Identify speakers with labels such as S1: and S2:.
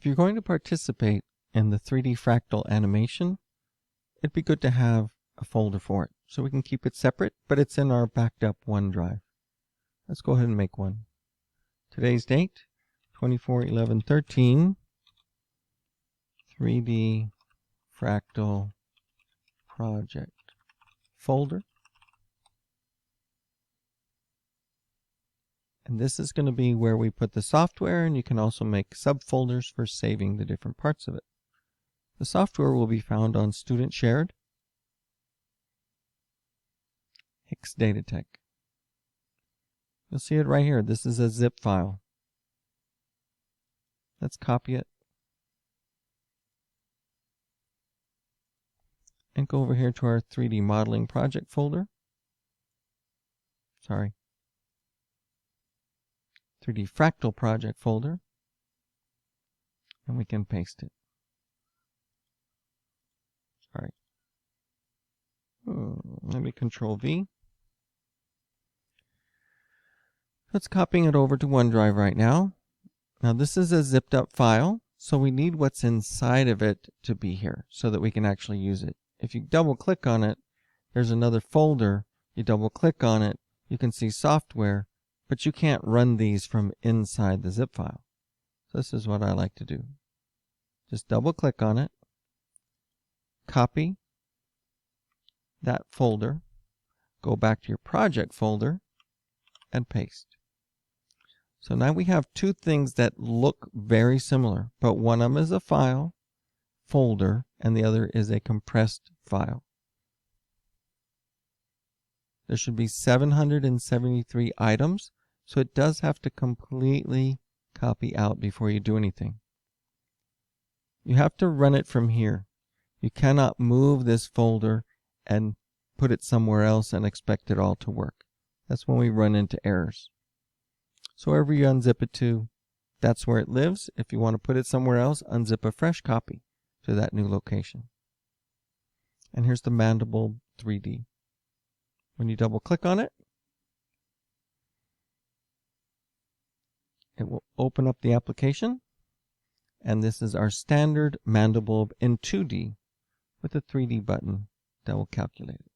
S1: If you're going to participate in the 3D fractal animation, it'd be good to have a folder for it so we can keep it separate, but it's in our backed up OneDrive. Let's go ahead and make one. Today's date, 24/11/13, 3D fractal project folder. And this is going to be where we put the software, and you can also make subfolders for saving the different parts of it. The software will be found on Student Shared, Hicks Datatech. You'll see it right here. This is a zip file. Let's copy it and go over here to our 3D modeling project folder. 3D fractal project folder, and we can paste it. Maybe Control V. Let's copying it over to OneDrive right now. Now this is a zipped up file, so we need what's inside of it to be here so that we can actually use it. If you double click on it, there's another folder. You double click on it, you can see software, but you can't run these from inside the zip file. So this is what I like to do. Just double click on it, copy that folder, go back to your project folder, and paste. So now we have two things that look very similar, but one of them is a file, folder, and the other is a compressed file. There should be 773 items, so it does have to completely copy out before you do anything. You have to run it from here. You cannot move this folder and put it somewhere else and expect it all to work. That's when we run into errors. So wherever you unzip it to, that's where it lives. If you want to put it somewhere else, unzip a fresh copy to that new location. And here's the Mandelbulb3D. When you double click on it, it will open up the application. And this is our standard Mandelbulb in 2D with a 3D button that will calculate it.